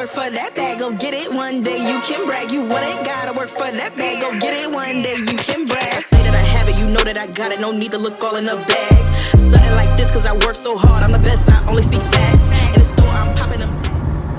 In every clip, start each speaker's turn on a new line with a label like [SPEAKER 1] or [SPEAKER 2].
[SPEAKER 1] work for that bag, go get it one day. You can brag, you wouldn't gotta work for that bag, go get it one day. You can brag. I say that I have it, you know that I got it. No need to look all in the bag. Stunting like this cause I work so hard. I'm the best, I only speak facts. In the store, I'm popping them.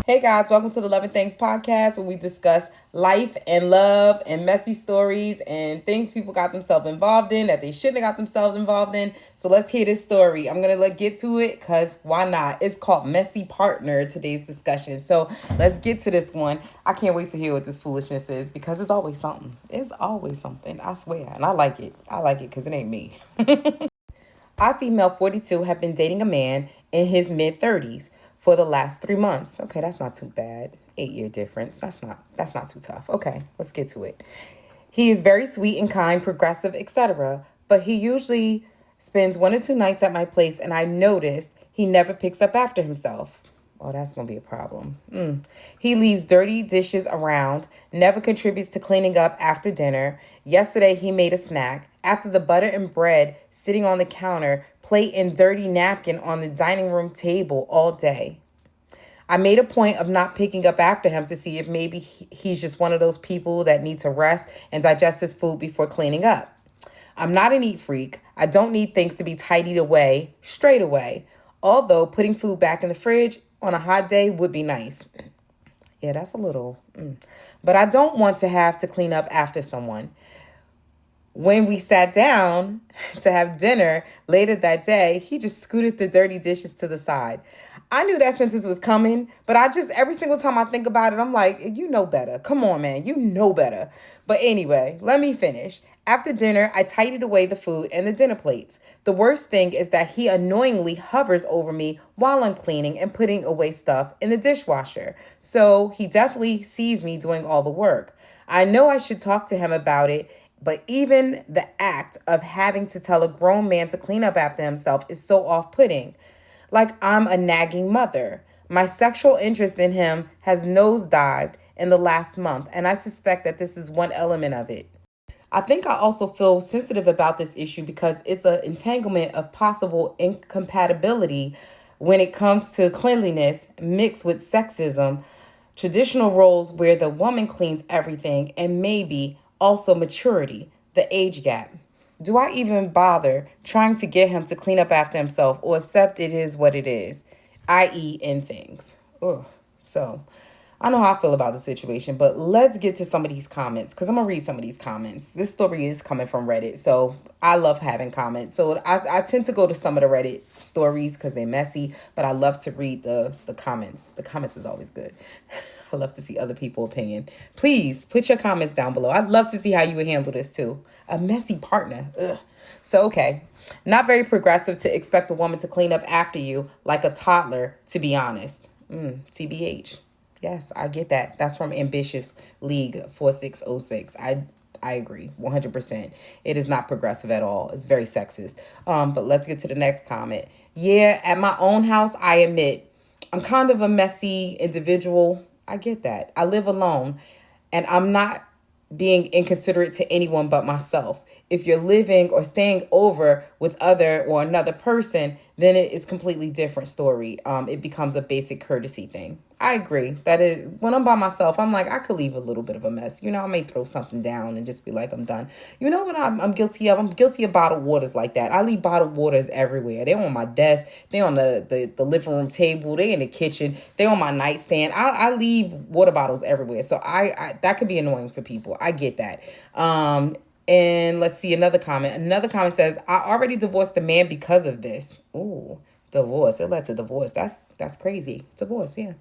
[SPEAKER 2] Hey guys, welcome to the Loving Things podcast, where we discuss life and love and messy stories and things people got themselves involved in that they shouldn't have got themselves involved in. So let's hear this story. I'm going to get to it because why not? It's called Messy Partner, today's discussion. So let's get to this one. I can't wait to hear what this foolishness is because it's always something. It's always something, I swear. And I like it. I like it because it ain't me. I, female 42, have been dating a man in his mid-30s for the last 3 months. Okay, that's not too bad. 8-year difference. That's not too tough. Okay, let's get to it. He is very sweet and kind, progressive, etc. But he usually spends 1 or 2 nights at my place, and I've noticed he never picks up after himself. Oh, that's going to be a problem. He leaves dirty dishes around, never contributes to cleaning up after dinner. Yesterday, he made a snack. After the butter and bread sitting on the counter, plate and dirty napkin on the dining room table all day. I made a point of not picking up after him to see if maybe he's just one of those people that need to rest and digest his food before cleaning up. I'm not a neat freak. I don't need things to be tidied away straight away. Although putting food back in the fridge on a hot day would be nice. Yeah, that's a little. But I don't want to have to clean up after someone. When we sat down to have dinner later that day, he just scooted the dirty dishes to the side. I knew that sentence was coming, but every single time I think about it, I'm like, you know better. Come on, man, you know better. But anyway, let me finish. After dinner, I tidied away the food and the dinner plates. The worst thing is that he annoyingly hovers over me while I'm cleaning and putting away stuff in the dishwasher. So he definitely sees me doing all the work. I know I should talk to him about it, but even the act of having to tell a grown man to clean up after himself is so off-putting. Like I'm a nagging mother. My sexual interest in him has nosedived in the last month, and I suspect that this is one element of it. I think I also feel sensitive about this issue because it's an entanglement of possible incompatibility when it comes to cleanliness mixed with sexism, traditional roles where the woman cleans everything, and maybe also maturity, the age gap. Do I even bother trying to get him to clean up after himself or accept it is what it is, i.e. in things? Ugh. So I know how I feel about the situation, but let's get to some of these comments because I'm going to read some of these comments. This story is coming from Reddit, so I love having comments. So I tend to go to some of the Reddit stories because they're messy, but I love to read the comments. The comments is always good. I love to see other people's opinion. Please put your comments down below. I'd love to see how you would handle this too. A messy partner. Ugh. So, okay. Not very progressive to expect a woman to clean up after you like a toddler, to be honest. TBH. Yes, I get that. That's from Ambitious League 4606. I agree 100%. It is not progressive at all. It's very sexist. But let's get to the next comment. Yeah, at my own house, I admit I'm kind of a messy individual. I get that. I live alone and I'm not being inconsiderate to anyone but myself. If you're living or staying over with other or another person, then it is completely different story. It becomes a basic courtesy thing. I agree. That is, when I'm by myself, I'm like, I could leave a little bit of a mess. I may throw something down and just be like, I'm done. You know what I'm guilty of? I'm guilty of bottled waters like that. I leave bottled waters everywhere. They're on my desk. They're on the living room table. They're in the kitchen. They're on my nightstand. I leave water bottles everywhere. So I that could be annoying for people. I get that. And let's see another comment. Another comment says, I already divorced a man because of this. Ooh. Divorce. It led to divorce. That's crazy. Divorce, yeah.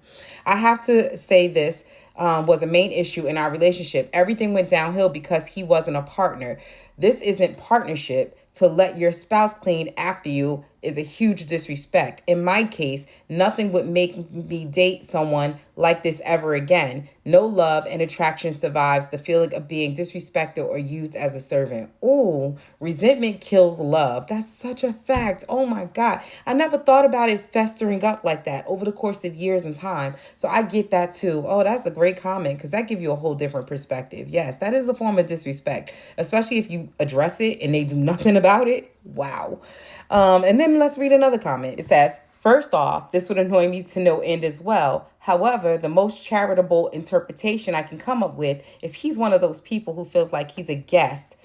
[SPEAKER 2] I have to say this was a main issue in our relationship. Everything went downhill because he wasn't a partner. This isn't partnership. To let your spouse clean after you is a huge disrespect. In my case, nothing would make me date someone like this ever again. No love and attraction survives the feeling of being disrespected or used as a servant. Ooh, resentment kills love. That's such a fact. Oh my God. I never thought about it festering up like that over the course of years and time. So I get that too. Oh, that's a great comment because that gives you a whole different perspective. Yes, that is a form of disrespect, especially if you address it and they do nothing about it. Wow. And then let's read another comment. It says, First off, this would annoy me to no end as well. However, the most charitable interpretation I can come up with is he's one of those people who feels like he's a guest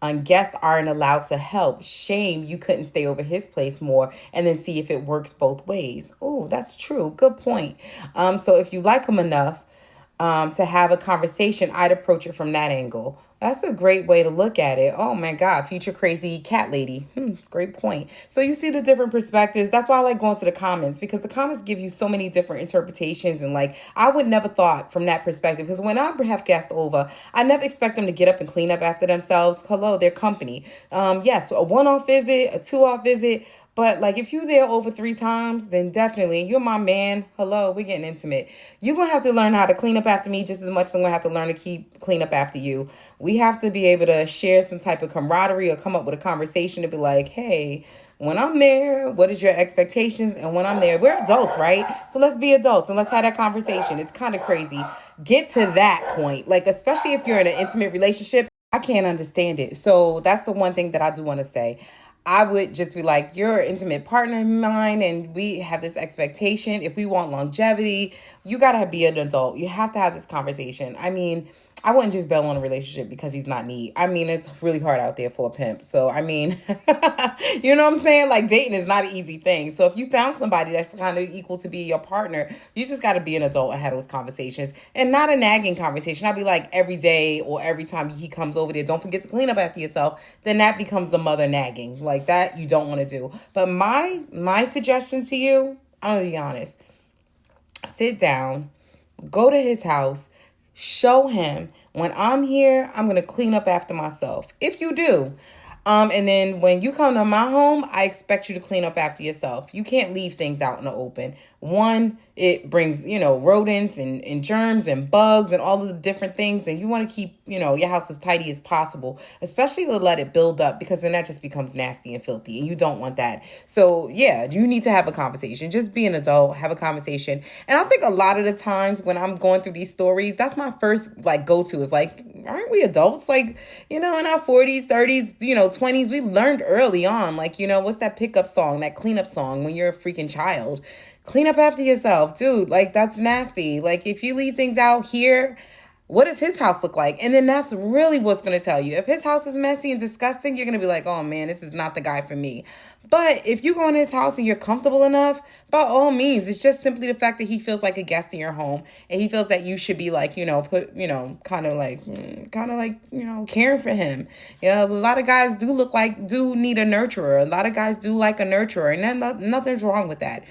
[SPEAKER 2] and guests aren't allowed to help. Shame you couldn't stay over his place more and then see if it works both ways. Oh, that's true. Good point. So if you like him enough to have a conversation, I'd approach it from that angle. That's a great way to look at it. Oh my God, future crazy cat lady. Great point. So you see the different perspectives. That's why I like going to the comments, because the comments give you so many different interpretations. And like, I would never thought from that perspective, because when I have guests over, I never expect them to get up and clean up after themselves. Hello, their company. Yes, a one-off visit, a two-off visit. But like, if you're there over 3 times, then definitely you're my man. Hello, we're getting intimate. You're going to have to learn how to clean up after me just as much as I'm going to have to learn to clean up after you. We have to be able to share some type of camaraderie or come up with a conversation to be like, hey, when I'm there, what is your expectations? And when I'm there, we're adults, right? So let's be adults and let's have that conversation. It's kind of crazy. Get to that point. Like, especially if you're in an intimate relationship, I can't understand it. So that's the one thing that I do want to say. I would just be like, you're an intimate partner of mine and we have this expectation. If we want longevity, you got to be an adult. You have to have this conversation. I mean, I wouldn't just bail on a relationship because he's not neat. I mean, it's really hard out there for a pimp. So, I mean, you know what I'm saying? Like, dating is not an easy thing. So if you found somebody that's kind of equal to be your partner, you just got to be an adult and have those conversations, and not a nagging conversation. I'd be like, every day or every time he comes over there, don't forget to clean up after yourself. Then that becomes the mother nagging. Like, that you don't want to do. But my suggestion to you, I'm going to be honest. Sit down, go to his house, show him, when I'm here, I'm going to clean up after myself. If you do. And then when you come to my home, I expect you to clean up after yourself. You can't leave things out in the open. One, it brings, rodents and germs and bugs and all of the different things. And you want to keep, your house as tidy as possible, especially to let it build up, because then that just becomes nasty and filthy and you don't want that. So yeah, you need to have a conversation. Just be an adult, have a conversation. And I think a lot of the times when I'm going through these stories, that's my first go-to is like, aren't we adults? Like, in our 40s, 30s, 20s, we learned early on, what's that pickup song, that cleanup song when you're a freaking child? Clean up after yourself, dude. Like, that's nasty. Like, if you leave things out here, what does his house look like? And then that's really what's going to tell you. If his house is messy and disgusting, you're going to be like, oh man, this is not the guy for me. But if you go in his house and you're comfortable enough, by all means, it's just simply the fact that he feels like a guest in your home and he feels that you should be like, kind of like, caring for him. A lot of guys do need a nurturer. A lot of guys do like a nurturer, and then nothing's wrong with that.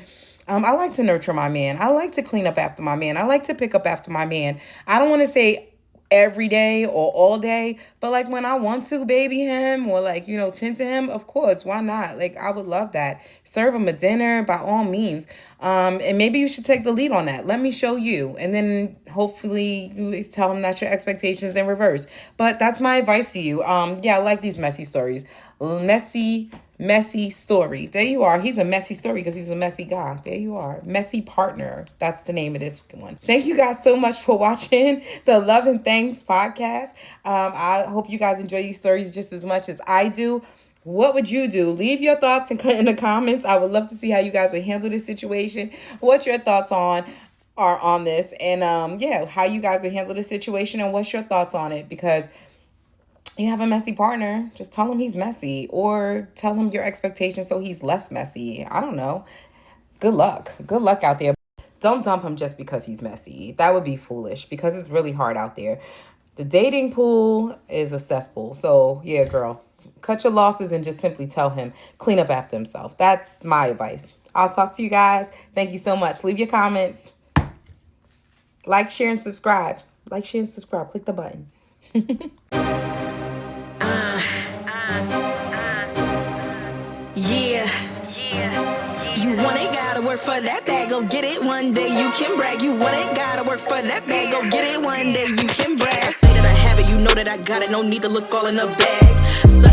[SPEAKER 2] I like to nurture my man. I like to clean up after my man. I like to pick up after my man. I don't want to say every day or all day, but like when I want to baby him or tend to him, of course, why not? Like, I would love that. Serve him a dinner by all means. And maybe you should take the lead on that. Let me show you. And then hopefully you tell him that your expectations in reverse. But that's my advice to you. Yeah, I like these messy stories. Messy story. There you are. He's a messy story because he's a messy guy. There you are. Messy partner. That's the name of this one. Thank you guys so much for watching the Love and Things podcast. I hope you guys enjoy these stories just as much as I do. What would you do? Leave your thoughts in the comments. I would love to see how you guys would handle this situation. What your thoughts are on this, and how you guys would handle the situation, and what's your thoughts on it, because you have a messy partner, just tell him he's messy, or tell him your expectations so he's less messy. I don't know. Good luck. Good luck out there. Don't dump him just because he's messy. That would be foolish, because it's really hard out there. The dating pool is a cesspool. So yeah, girl, cut your losses and just simply tell him, clean up after himself. That's my advice. I'll talk to you guys. Thank you so much. Leave your comments. Like, share, and subscribe. Like, share, and subscribe. Click the button.
[SPEAKER 1] You want it, gotta work for that bag, go get it one day, you can brag. You want it, gotta work for that bag, go get it one day, you can brag. I say that I have it, you know that I got it, no need to look all in the bag. Starting